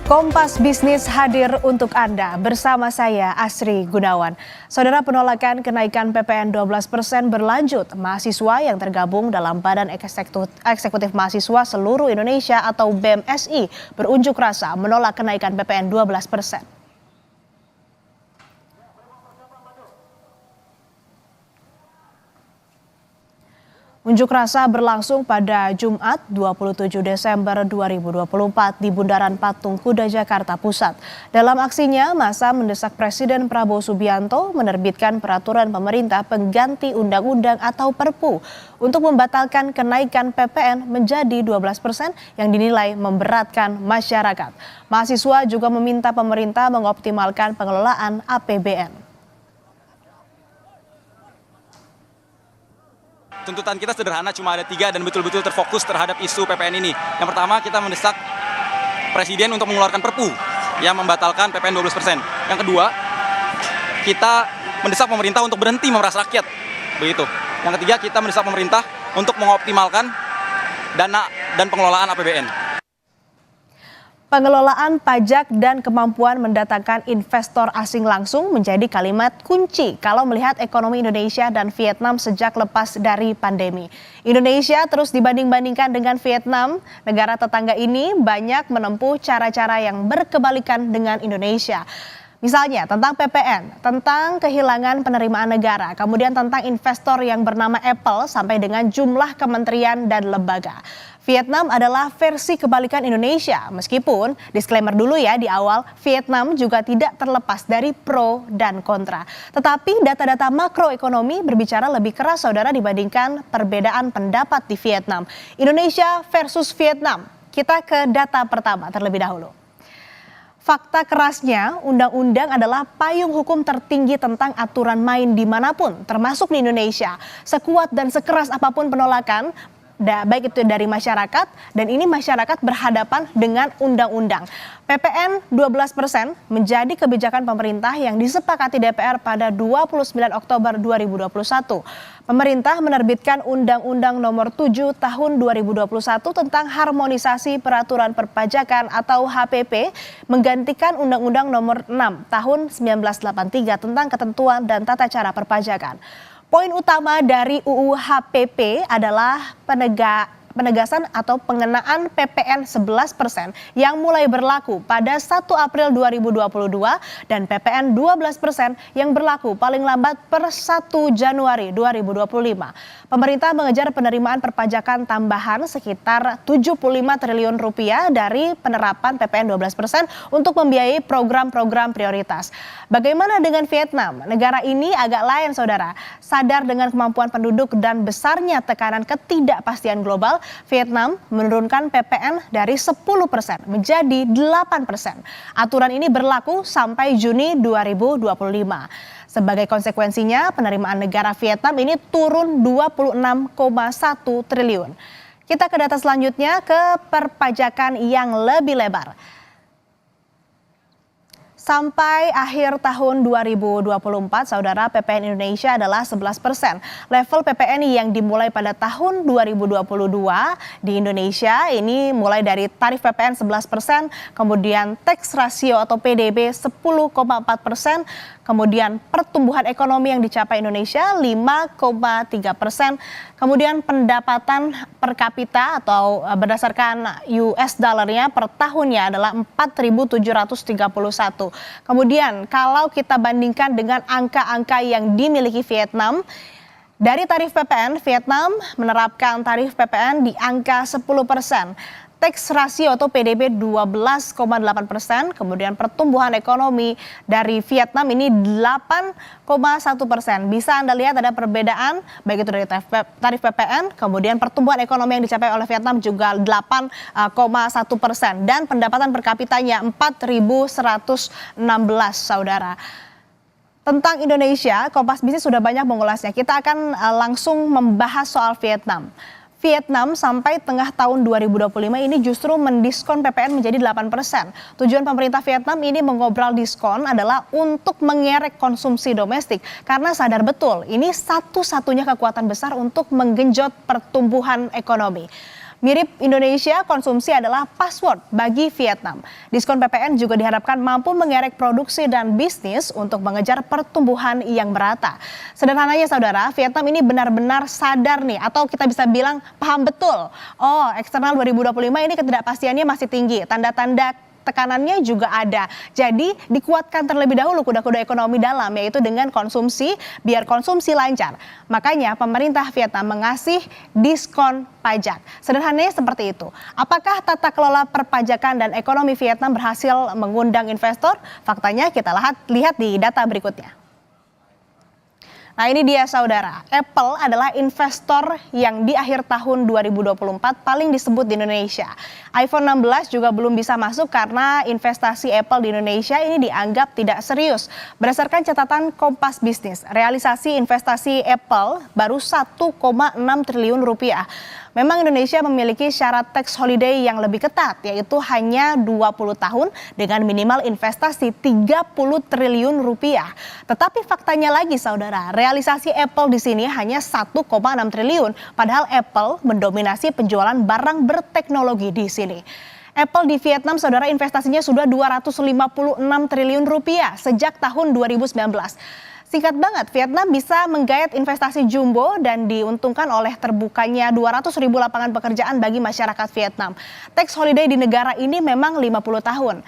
Kompas Bisnis hadir untuk Anda bersama saya Asri Gunawan. Saudara, penolakan kenaikan PPN 12% berlanjut. Mahasiswa yang tergabung dalam Badan Eksekutif Mahasiswa Seluruh Indonesia atau BEMSI berunjuk rasa menolak kenaikan PPN 12%. Unjuk rasa berlangsung pada Jumat 27 Desember 2024 di Bundaran Patung Kuda Jakarta Pusat. Dalam aksinya, massa mendesak Presiden Prabowo Subianto menerbitkan peraturan pemerintah pengganti undang-undang atau Perpu untuk membatalkan kenaikan PPN menjadi 12% yang dinilai memberatkan masyarakat. Mahasiswa juga meminta pemerintah mengoptimalkan pengelolaan APBN. Tuntutan kita sederhana, cuma ada 3 dan betul-betul terfokus terhadap isu PPN ini. Yang pertama, kita mendesak Presiden untuk mengeluarkan Perpu yang membatalkan PPN 12%. Yang kedua, kita mendesak pemerintah untuk berhenti memeras rakyat. Begitu. Yang ketiga, kita mendesak pemerintah untuk mengoptimalkan dana dan pengelolaan APBN. Pengelolaan pajak dan kemampuan mendatangkan investor asing langsung menjadi kalimat kunci kalau melihat ekonomi Indonesia dan Vietnam sejak lepas dari pandemi. Indonesia terus dibanding-bandingkan dengan Vietnam. Negara tetangga ini banyak menempuh cara-cara yang berkebalikan dengan Indonesia. Misalnya tentang PPN, tentang kehilangan penerimaan negara, kemudian tentang investor yang bernama Apple sampai dengan jumlah kementerian dan lembaga. Vietnam adalah versi kebalikan Indonesia, meskipun disclaimer dulu ya di awal, Vietnam juga tidak terlepas dari pro dan kontra. Tetapi data-data makroekonomi berbicara lebih keras, saudara, dibandingkan perbedaan pendapat di Vietnam. Indonesia versus Vietnam. Kita ke data pertama terlebih dahulu. Fakta kerasnya, undang-undang adalah payung hukum tertinggi tentang aturan main dimanapun, termasuk di Indonesia. Sekuat dan sekeras apapun penolakan, baik itu dari masyarakat, dan ini masyarakat berhadapan dengan undang-undang. PPN 12% menjadi kebijakan pemerintah yang disepakati DPR pada 29 Oktober 2021. Pemerintah menerbitkan Undang-Undang Nomor 7 Tahun 2021 tentang harmonisasi peraturan perpajakan atau HPP, menggantikan Undang-Undang Nomor 6 Tahun 1983 tentang ketentuan dan tata cara perpajakan. Poin utama dari UU HPP adalah penegasan atau pengenaan PPN 11% yang mulai berlaku pada 1 April 2022 dan PPN 12% yang berlaku paling lambat per 1 Januari 2025. Pemerintah mengejar penerimaan perpajakan tambahan sekitar 75 triliun rupiah dari penerapan PPN 12% untuk membiayai program-program prioritas. Bagaimana dengan Vietnam? Negara ini agak lain, saudara. Sadar dengan kemampuan penduduk dan besarnya tekanan ketidakpastian global, Vietnam menurunkan PPN dari 10% menjadi 8%. Aturan ini berlaku sampai Juni 2025. Sebagai konsekuensinya, penerimaan negara Vietnam ini turun 26,1 triliun. Kita ke data selanjutnya, ke perpajakan yang lebih lebar. Sampai akhir tahun 2024, saudara, PPN Indonesia adalah 11%. Level PPN yang dimulai pada tahun 2022 di Indonesia ini mulai dari tarif PPN 11%, kemudian tax ratio atau PDB 10,4%, kemudian pertumbuhan ekonomi yang dicapai Indonesia 5,3%, kemudian pendapatan per kapita atau berdasarkan US dollarnya per tahunnya adalah 4.731. Kemudian kalau kita bandingkan dengan angka-angka yang dimiliki Vietnam, dari tarif PPN, Vietnam menerapkan tarif PPN di angka 10%. Tax ratio atau PDB 12,8%, kemudian pertumbuhan ekonomi dari Vietnam ini 8,1%. Bisa Anda lihat ada perbedaan baik itu dari tarif PPN, kemudian pertumbuhan ekonomi yang dicapai oleh Vietnam juga 8,1% dan pendapatan per kapitanya 4.116, saudara. Tentang Indonesia, Kompas Bisnis sudah banyak mengulasnya. Kita akan langsung membahas soal Vietnam. Vietnam sampai tengah tahun 2025 ini justru mendiskon PPN menjadi 8%. Tujuan pemerintah Vietnam ini mengobrol diskon adalah untuk mengerek konsumsi domestik karena sadar betul ini satu-satunya kekuatan besar untuk menggenjot pertumbuhan ekonomi. Mirip Indonesia, konsumsi adalah password bagi Vietnam. Diskon PPN juga diharapkan mampu mengerek produksi dan bisnis untuk mengejar pertumbuhan yang merata. Sederhananya saudara, Vietnam ini benar-benar sadar nih, atau kita bisa bilang paham betul. Oh, eksternal 2025 ini ketidakpastiannya masih tinggi, tanda-tanda tekanannya juga ada. Jadi dikuatkan terlebih dahulu kuda-kuda ekonomi dalam, yaitu dengan konsumsi, biar konsumsi lancar. Makanya pemerintah Vietnam mengasih diskon pajak. Sederhananya seperti itu. Apakah tata kelola perpajakan dan ekonomi Vietnam berhasil mengundang investor? Faktanya kita lihat di data berikutnya. Nah ini dia saudara, Apple adalah investor yang di akhir tahun 2024 paling disebut di Indonesia. iPhone 16 juga belum bisa masuk karena investasi Apple di Indonesia ini dianggap tidak serius. Berdasarkan catatan Kompas Bisnis, realisasi investasi Apple baru 1,6 triliun rupiah. Memang Indonesia memiliki syarat tax holiday yang lebih ketat, yaitu hanya 20 tahun dengan minimal investasi 30 triliun rupiah. Tetapi faktanya lagi saudara, realisasi Apple di sini hanya 1,6 triliun, padahal Apple mendominasi penjualan barang berteknologi di sini. Apple di Vietnam, saudara, investasinya sudah 256 triliun rupiah sejak tahun 2019. Singkat banget, Vietnam bisa menggait investasi jumbo dan diuntungkan oleh terbukanya 200.000 lapangan pekerjaan bagi masyarakat Vietnam. Tax holiday di negara ini memang 50 tahun.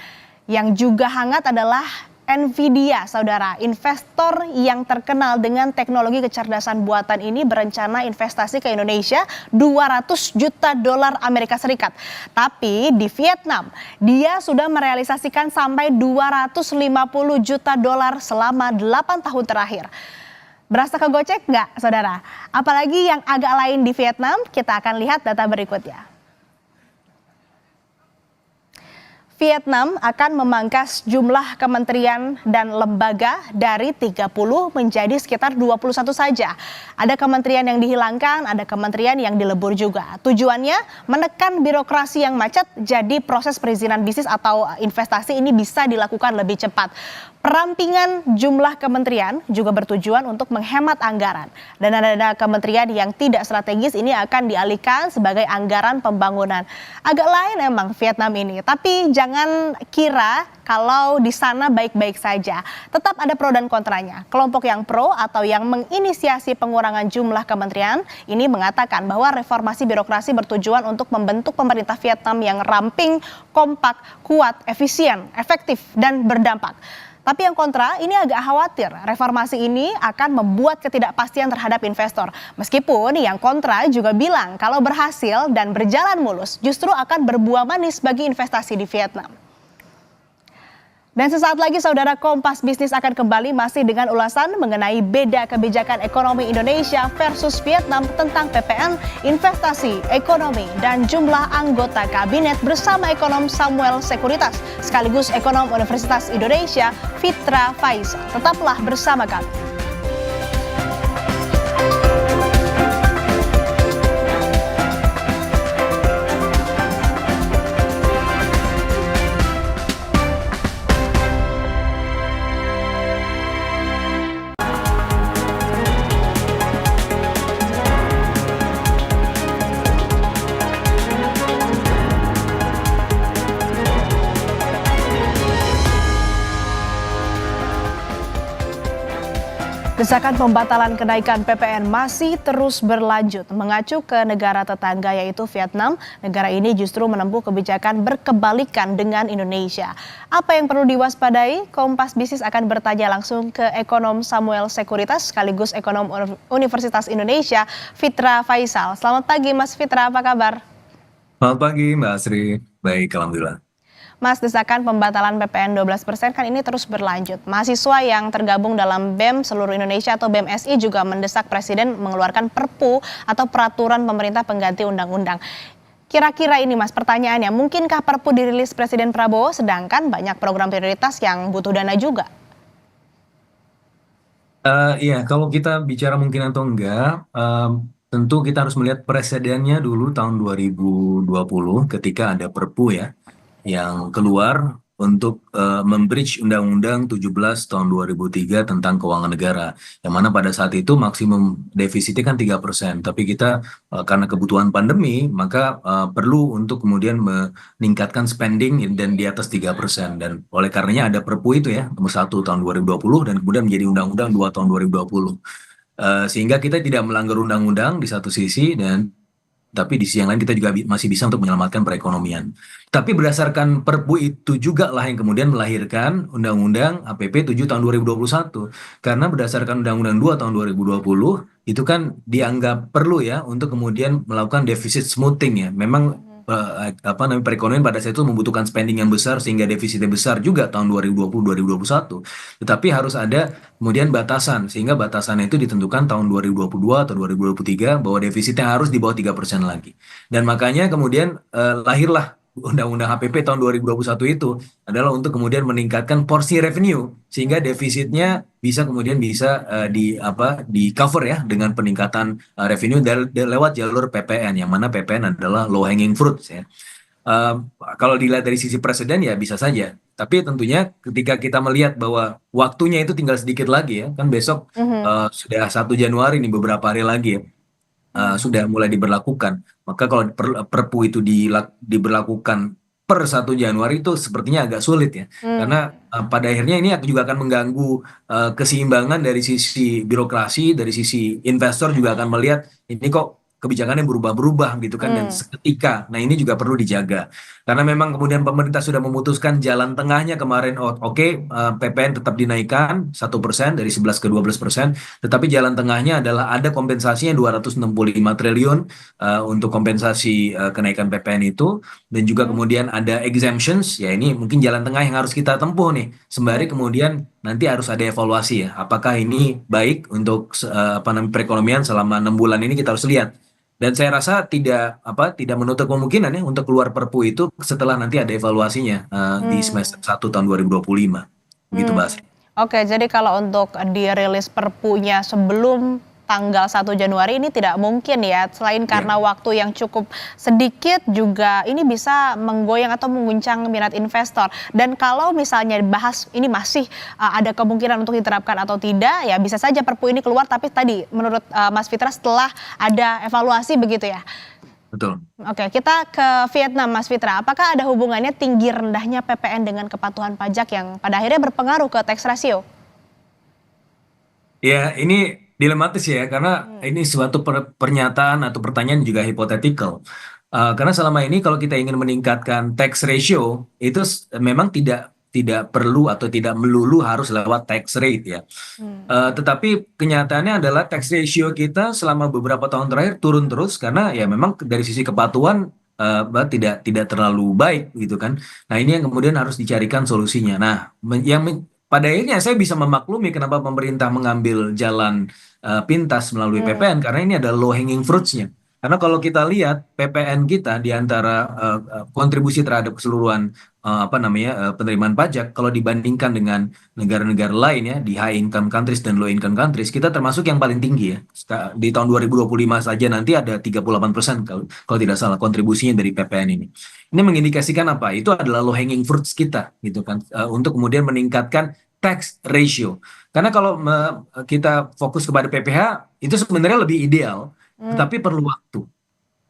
Yang juga hangat adalah Nvidia, saudara. Investor yang terkenal dengan teknologi kecerdasan buatan ini berencana investasi ke Indonesia 200 juta dolar Amerika Serikat. Tapi di Vietnam, dia sudah merealisasikan sampai 250 juta dolar selama 8 tahun terakhir. Berasa kegocek nggak, saudara? Apalagi yang agak lain di Vietnam, kita akan lihat data berikutnya. Vietnam akan memangkas jumlah kementerian dan lembaga dari 30 menjadi sekitar 21 saja. Ada kementerian yang dihilangkan, ada kementerian yang dilebur juga. Tujuannya menekan birokrasi yang macet, jadi proses perizinan bisnis atau investasi ini bisa dilakukan lebih cepat. Perampingan jumlah kementerian juga bertujuan untuk menghemat anggaran. Dana-dana kementerian yang tidak strategis ini akan dialihkan sebagai anggaran pembangunan. Agak lain emang Vietnam ini, tapi jangan kira kalau di sana baik-baik saja. Tetap ada pro dan kontranya. Kelompok yang pro atau yang menginisiasi pengurangan jumlah kementerian ini mengatakan bahwa reformasi birokrasi bertujuan untuk membentuk pemerintah Vietnam yang ramping, kompak, kuat, efisien, efektif, dan berdampak. Tapi yang kontra ini agak khawatir reformasi ini akan membuat ketidakpastian terhadap investor. Meskipun yang kontra juga bilang kalau berhasil dan berjalan mulus justru akan berbuah manis bagi investasi di Vietnam. Dan sesaat lagi saudara, Kompas Bisnis akan kembali masih dengan ulasan mengenai beda kebijakan ekonomi Indonesia versus Vietnam tentang PPN, investasi, ekonomi, dan jumlah anggota kabinet bersama ekonom Samuel Sekuritas sekaligus ekonom Universitas Indonesia Fitra Faisal. Tetaplah bersama kami. Desakan pembatalan kenaikan PPN masih terus berlanjut. Mengacu ke negara tetangga yaitu Vietnam, negara ini justru menempuh kebijakan berkebalikan dengan Indonesia. Apa yang perlu diwaspadai? Kompas Bisnis akan bertanya langsung ke ekonom Samuel Sekuritas sekaligus ekonom Universitas Indonesia Fitra Faisal. Selamat pagi Mas Fitra, apa kabar? Selamat pagi Mbak Asri, baik alhamdulillah. Mas, desakan pembatalan PPN 12% kan ini terus berlanjut. Mahasiswa yang tergabung dalam BEM seluruh Indonesia atau BEMSI juga mendesak Presiden mengeluarkan Perpu atau peraturan pemerintah pengganti undang-undang. Kira-kira ini Mas, pertanyaannya, mungkinkah Perpu dirilis Presiden Prabowo sedangkan banyak program prioritas yang butuh dana juga? Iya, kalau kita bicara mungkin atau enggak, tentu kita harus melihat presidennya dulu tahun 2020 ketika ada Perpu ya, yang keluar untuk membridge Undang-Undang 17 tahun 2003 tentang keuangan negara. Yang mana pada saat itu maksimum defisitnya kan 3%. Tapi kita karena kebutuhan pandemi, maka perlu untuk kemudian meningkatkan spending dan di atas 3%. Dan oleh karenanya ada Perpu itu ya, nomor 1 tahun 2020 dan kemudian menjadi Undang-Undang 2 tahun 2020. Sehingga kita tidak melanggar undang-undang di satu sisi dan tapi di sisi yang lain kita juga masih bisa untuk menyelamatkan perekonomian. Tapi berdasarkan Perpu itu juga lah yang kemudian melahirkan Undang-Undang APP 7 tahun 2021. Karena berdasarkan Undang-Undang 2 tahun 2020 itu kan dianggap perlu ya untuk kemudian melakukan deficit smoothing ya. Memang perekonomian pada saat itu membutuhkan spending yang besar sehingga defisitnya besar juga tahun 2020-2021. Tetapi harus ada kemudian batasan sehingga batasannya itu ditentukan tahun 2022 atau 2023 bahwa defisitnya harus di bawah 3% lagi. Dan makanya kemudian lahirlah Undang-Undang HPP tahun 2021 itu adalah untuk kemudian meningkatkan porsi revenue sehingga defisitnya bisa di cover ya dengan peningkatan revenue lewat jalur PPN yang mana PPN adalah low hanging fruits ya. Eh, Kalau dilihat dari sisi presiden ya bisa saja. Tapi tentunya ketika kita melihat bahwa waktunya itu tinggal sedikit lagi ya, kan besok Mhm. sudah 1 Januari nih beberapa hari lagi ya, sudah mulai diberlakukan. Maka kalau Perpu itu diberlakukan per 1 Januari itu sepertinya agak sulit ya. Hmm. Karena pada akhirnya ini juga akan mengganggu keseimbangan dari sisi birokrasi, dari sisi investor juga akan melihat ini kok kebijakannya berubah-berubah gitu kan dan Hmm. seketika. Nah, ini juga perlu dijaga. Karena memang kemudian pemerintah sudah memutuskan jalan tengahnya kemarin, oke, PPN tetap dinaikkan 1% dari 11 ke 12%, tetapi jalan tengahnya adalah ada kompensasinya 265 triliun untuk kompensasi kenaikan PPN itu, dan juga Hmm. kemudian ada exemptions, ya ini mungkin jalan tengah yang harus kita tempuh nih, sembari Hmm. kemudian nanti harus ada evaluasi ya, apakah ini baik untuk perekonomian selama 6 bulan ini kita harus lihat. Dan saya rasa tidak menutup kemungkinan ya untuk keluar Perpu itu setelah nanti ada evaluasinya di Hmm. semester 1 tahun 2025. Begitu, Hmm. Bas. Oke, jadi kalau untuk dirilis perpunya sebelum tanggal 1 Januari ini tidak mungkin ya, selain Ya, karena waktu yang cukup sedikit juga ini bisa menggoyang atau mengguncang minat investor. Dan kalau misalnya dibahas ini masih ada kemungkinan untuk diterapkan atau tidak, ya bisa saja perpu ini keluar, tapi tadi menurut Mas Fitra setelah ada evaluasi begitu ya. betul. Oke, kita ke Vietnam, Mas Fitra. Apakah ada hubungannya tinggi rendahnya PPN dengan kepatuhan pajak yang pada akhirnya berpengaruh ke tax ratio? Ya, ini dilematis ya, karena ini suatu pernyataan atau pertanyaan juga hypothetical. Karena selama ini kalau kita ingin meningkatkan tax ratio, itu memang tidak perlu atau tidak melulu harus lewat tax rate ya. Hmm. Tetapi kenyataannya adalah tax ratio kita selama beberapa tahun terakhir turun terus karena ya memang dari sisi kepatuhan tidak terlalu baik gitu kan. Nah, ini yang kemudian harus dicarikan solusinya. Nah, pada akhirnya saya bisa memaklumi kenapa pemerintah mengambil jalan pintas melalui Hmm. PPN karena ini ada low hanging fruits-nya. Karena kalau kita lihat PPN kita di antara kontribusi terhadap keseluruhan penerimaan pajak kalau dibandingkan dengan negara-negara lain ya di high income countries dan low income countries kita termasuk yang paling tinggi ya. Di tahun 2025 saja nanti ada 38% kalau tidak salah kontribusinya dari PPN ini. Ini mengindikasikan apa? Itu adalah low hanging fruits kita gitu kan untuk kemudian meningkatkan tax ratio. Karena kalau kita fokus kepada PPh itu sebenarnya lebih ideal, Hmm. tetapi perlu waktu.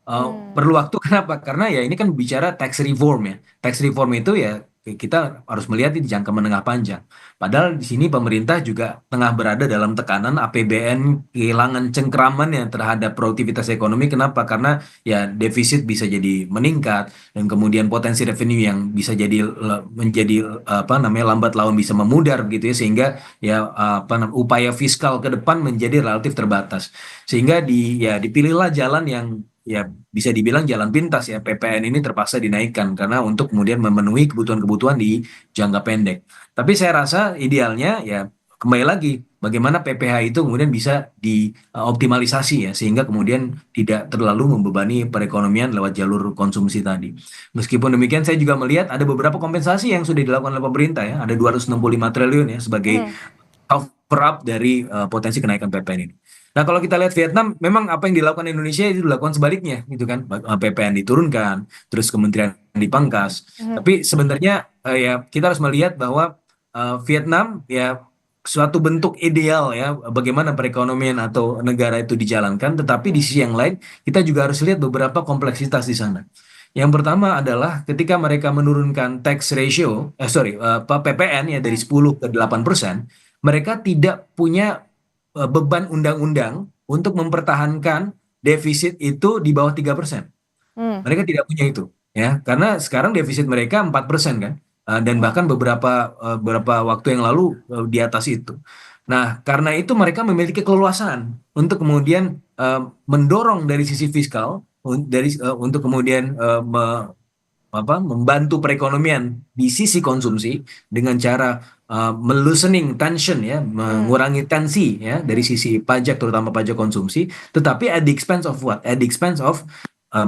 Hmm. Perlu waktu kenapa? Karena ya ini kan bicara tax reform ya. Tax reform itu ya kita harus melihat di jangka menengah panjang. Padahal di sini pemerintah juga tengah berada dalam tekanan APBN kehilangan cengkramannya terhadap produktivitas ekonomi. Kenapa? Karena ya defisit bisa jadi meningkat dan kemudian potensi revenue yang bisa jadi menjadi lambat laun bisa memudar gitu ya sehingga ya upaya fiskal ke depan menjadi relatif terbatas. Sehingga dipilihlah jalan yang ya bisa dibilang jalan pintas ya PPN ini terpaksa dinaikkan karena untuk kemudian memenuhi kebutuhan-kebutuhan di jangka pendek. Tapi saya rasa idealnya ya kembali lagi bagaimana PPh itu kemudian bisa dioptimalisasi ya sehingga kemudian tidak terlalu membebani perekonomian lewat jalur konsumsi tadi. Meskipun demikian saya juga melihat ada beberapa kompensasi yang sudah dilakukan oleh pemerintah ya, ada 265 triliun ya sebagai Hmm. cover up dari potensi kenaikan PPN ini. Nah, kalau kita lihat Vietnam, memang apa yang dilakukan Indonesia itu dilakukan sebaliknya, gitu kan? PPN diturunkan, terus kementerian dipangkas. Hmm. Tapi sebenarnya ya kita harus melihat bahwa Vietnam ya suatu bentuk ideal ya bagaimana perekonomian atau negara itu dijalankan, tetapi di sisi yang lain kita juga harus lihat beberapa kompleksitas di sana. Yang pertama adalah ketika mereka menurunkan tax ratio, PPN ya dari 10 ke 8%, mereka tidak punya beban undang-undang untuk mempertahankan defisit itu di bawah 3%. Hmm. Mereka tidak punya itu, ya, karena sekarang defisit mereka 4% kan. Dan bahkan beberapa waktu yang lalu di atas itu. Nah, karena itu mereka memiliki keleluasaan untuk kemudian mendorong dari sisi fiskal untuk kemudian membantu perekonomian di sisi konsumsi dengan cara meloosening tension ya, mengurangi tensi ya dari sisi pajak, terutama pajak konsumsi, tetapi at the expense of what? At the expense of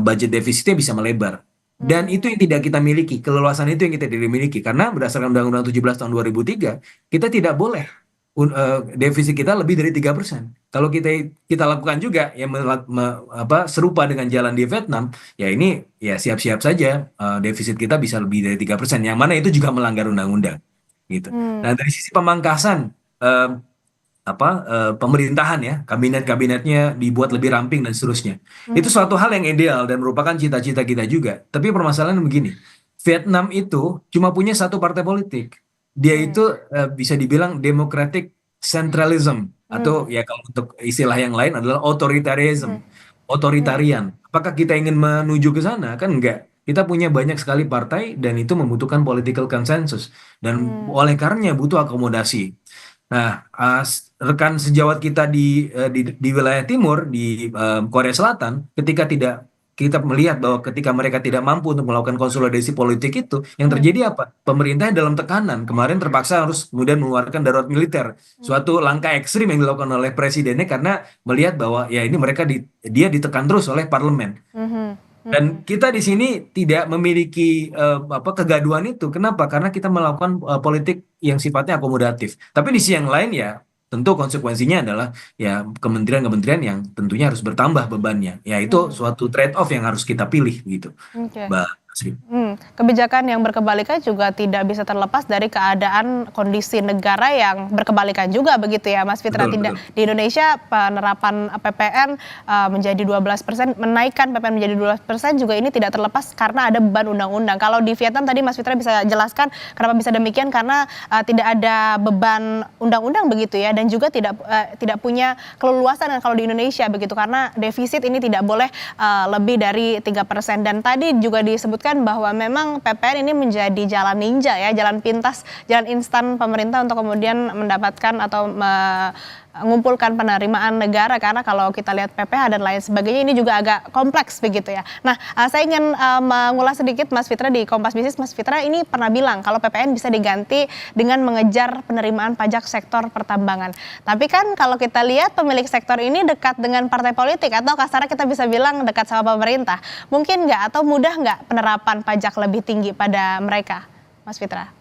budget defisitnya bisa melebar. Dan itu yang tidak kita miliki, keleluasan itu yang kita tidak miliki, karena berdasarkan Undang-Undang 17 tahun 2003, kita tidak boleh defisit kita lebih dari 3%. Kalau kita lakukan juga yang serupa dengan jalan di Vietnam, ya ini ya siap-siap saja defisit kita bisa lebih dari 3%, yang mana itu juga melanggar undang-undang gitu. Nah, dari sisi pemangkasan pemerintahan ya, kabinet-kabinetnya dibuat lebih ramping dan seterusnya. Itu suatu hal yang ideal dan merupakan cita-cita kita juga. Tapi permasalahan begini, Vietnam itu cuma punya satu partai politik. Dia itu bisa dibilang democratic centralism atau ya kalau untuk istilah yang lain adalah authoritarianism, otoritarian. Apakah kita ingin menuju ke sana? Kan enggak. Kita punya banyak sekali partai dan itu membutuhkan political consensus dan oleh karenanya butuh akomodasi. Nah, rekan sejawat kita di wilayah timur di Korea Selatan, ketika kita melihat bahwa ketika mereka tidak mampu untuk melakukan konsolidasi politik itu, yang terjadi apa? Pemerintah dalam tekanan. Kemarin terpaksa harus kemudian mengeluarkan darurat militer. Suatu langkah ekstrim yang dilakukan oleh presidennya karena melihat bahwa ya ini dia ditekan terus oleh parlemen. Dan kita di sini tidak memiliki kegaduhan itu. Kenapa? Karena kita melakukan politik yang sifatnya akomodatif. Tapi di sisi yang lain ya tentu konsekuensinya adalah ya kementerian-kementerian yang tentunya harus bertambah bebannya. Ya itu suatu trade off yang harus kita pilih gitu, Oke. Mbak Sri. Kebijakan yang berkebalikan juga tidak bisa terlepas dari keadaan kondisi negara yang berkebalikan juga begitu ya Mas Fitra. Betul. Di Indonesia penerapan PPN menjadi 12%, menaikkan PPN menjadi 12% juga ini tidak terlepas karena ada beban undang-undang. Kalau di Vietnam tadi Mas Fitra bisa jelaskan kenapa bisa demikian, karena tidak ada beban undang-undang begitu ya, dan juga tidak punya keleluasan kalau di Indonesia begitu, karena defisit ini tidak boleh lebih dari 3%. Dan tadi juga disebut bahwa memang PPN ini menjadi jalan ninja ya, jalan pintas, jalan instan pemerintah untuk kemudian mendapatkan atau mengumpulkan penerimaan negara, karena kalau kita lihat PPh dan lain sebagainya ini juga agak kompleks begitu ya. Nah, saya ingin mengulas sedikit Mas Fitra di Kompas Bisnis. Mas Fitra ini pernah bilang kalau PPN bisa diganti dengan mengejar penerimaan pajak sektor pertambangan. Tapi kan kalau kita lihat pemilik sektor ini dekat dengan partai politik, atau kasarnya kita bisa bilang dekat sama pemerintah. Mungkin nggak atau mudah nggak penerapan pajak lebih tinggi pada mereka, Mas Fitra?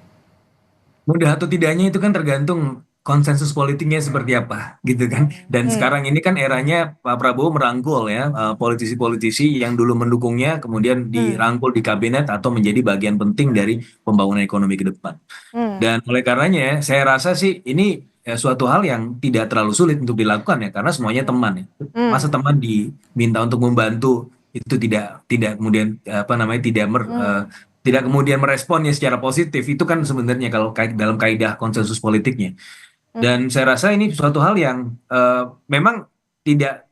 Mudah atau tidaknya itu kan tergantung konsensus politiknya seperti apa gitu kan. Dan sekarang ini kan eranya Pak Prabowo merangkul ya politisi-politisi yang dulu mendukungnya kemudian dirangkul di kabinet atau menjadi bagian penting dari pembangunan ekonomi ke depan. Dan oleh karenanya saya rasa sih ini suatu hal yang tidak terlalu sulit untuk dilakukan ya, karena semuanya teman ya. Masa teman diminta untuk membantu itu tidak kemudian tidak kemudian meresponnya secara positif, itu kan sebenarnya kalau dalam kaidah konsensus politiknya. Dan saya rasa ini suatu hal yang memang tidak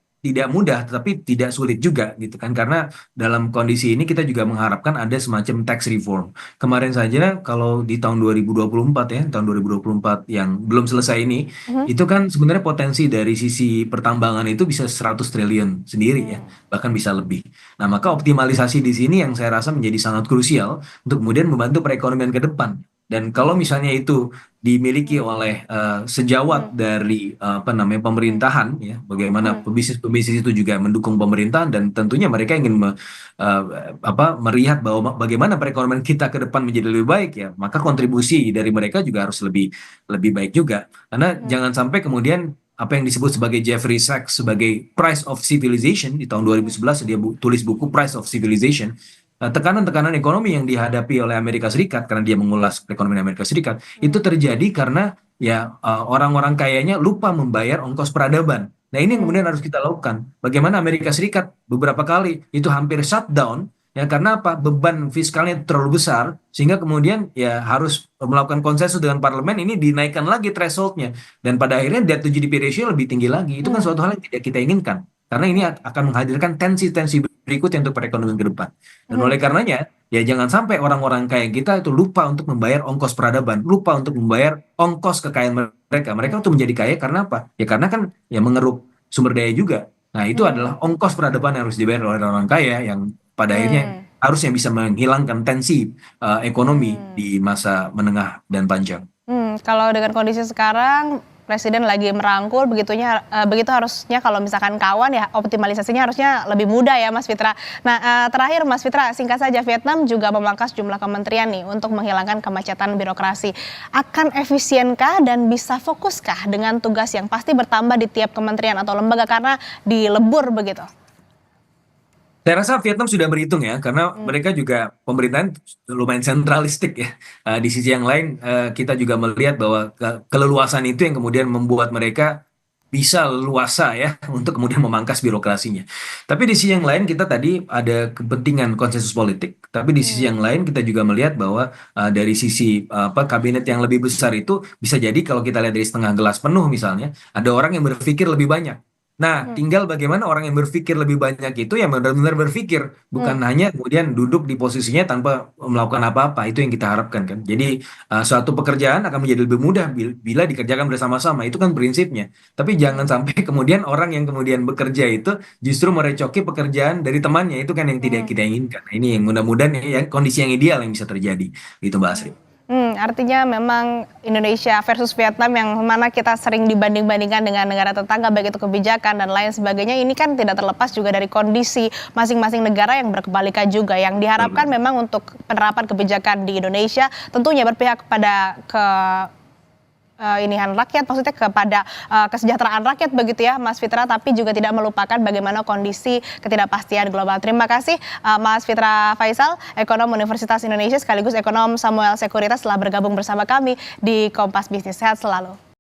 mudah, tetapi tidak sulit juga gitu kan, karena dalam kondisi ini kita juga mengharapkan ada semacam tax reform. Kemarin saja kalau di tahun 2024 ya, tahun 2024 yang belum selesai ini, itu kan sebenarnya potensi dari sisi pertambangan itu bisa 100 triliun sendiri ya, bahkan bisa lebih. Nah, maka optimalisasi di sini yang saya rasa menjadi sangat krusial untuk kemudian membantu perekonomian ke depan. Dan kalau misalnya itu dimiliki oleh sejawat dari pemerintahan ya, bagaimana pebisnis itu juga mendukung pemerintahan, dan tentunya mereka ingin melihat bahwa bagaimana perekonomian kita ke depan menjadi lebih baik ya, maka kontribusi dari mereka juga harus lebih baik juga, karena jangan sampai kemudian apa yang disebut sebagai Jeffrey Sachs sebagai Price of Civilization di tahun 2011, dia tulis buku Price of Civilization. tekanan-tekanan ekonomi yang dihadapi oleh Amerika Serikat karena dia mengulas perekonomian Amerika Serikat itu terjadi karena ya orang-orang kayanya lupa membayar ongkos peradaban. Nah ini yang kemudian harus kita lakukan. Bagaimana Amerika Serikat beberapa kali itu hampir shutdown ya karena apa? Beban fiskalnya terlalu besar sehingga kemudian ya harus melakukan konsensus dengan parlemen ini dinaikkan lagi thresholdnya dan pada akhirnya debt to GDP ratio lebih tinggi lagi. Itu kan suatu hal yang tidak kita inginkan karena ini akan menghadirkan tensi-tensi berikutnya untuk perekonomian ke depan. Dan oleh karenanya ya jangan sampai orang-orang kaya kita itu lupa untuk membayar ongkos peradaban, lupa untuk membayar ongkos kekayaan mereka. Mereka untuk menjadi kaya karena apa? Ya karena kan ya mengeruk sumber daya juga. Nah, itu adalah ongkos peradaban yang harus dibayar oleh orang kaya yang pada akhirnya harusnya bisa menghilangkan tensi ekonomi di masa menengah dan panjang. Kalau dengan kondisi sekarang Presiden lagi merangkul begitu harusnya kalau misalkan kawan ya optimalisasinya harusnya lebih mudah ya Mas Fitra. Nah terakhir Mas Fitra, singkat saja, Vietnam juga memangkas jumlah kementerian nih untuk menghilangkan kemacetan birokrasi. Akan efisienkah dan bisa fokuskah dengan tugas yang pasti bertambah di tiap kementerian atau lembaga karena dilebur begitu? Saya rasa Vietnam sudah berhitung ya, karena mereka juga pemerintahan lumayan sentralistik ya. Di sisi yang lain kita juga melihat bahwa keleluasan itu yang kemudian membuat mereka bisa leluasa ya untuk kemudian memangkas birokrasinya. Tapi di sisi yang lain kita tadi ada kepentingan konsensus politik. Tapi di sisi yang lain kita juga melihat bahwa dari sisi kabinet yang lebih besar itu bisa jadi kalau kita lihat dari setengah gelas penuh misalnya, ada orang yang berpikir lebih banyak. Nah, tinggal bagaimana orang yang berpikir lebih banyak itu yang benar-benar berpikir, bukan hanya kemudian duduk di posisinya tanpa melakukan apa-apa. Itu yang kita harapkan kan. Jadi suatu pekerjaan akan menjadi lebih mudah bila dikerjakan bersama-sama. Itu kan prinsipnya. Tapi jangan sampai kemudian orang yang kemudian bekerja itu justru merecoki pekerjaan dari temannya. Itu kan yang tidak kita inginkan. Nah, ini yang mudah-mudahan ya kondisi yang ideal yang bisa terjadi. Gitu Mbak Asri. Artinya memang Indonesia versus Vietnam yang mana kita sering dibanding-bandingkan dengan negara tetangga baik itu kebijakan dan lain sebagainya, ini kan tidak terlepas juga dari kondisi masing-masing negara yang berkebalikan juga. Yang diharapkan memang untuk penerapan kebijakan di Indonesia tentunya berpihak kepada inihan rakyat, maksudnya kepada kesejahteraan rakyat begitu ya Mas Fitra, tapi juga tidak melupakan bagaimana kondisi ketidakpastian global. Terima kasih Mas Fitra Faisal, ekonom Universitas Indonesia sekaligus ekonom Samuel Sekuritas telah bergabung bersama kami di Kompas Bisnis. Sehat selalu.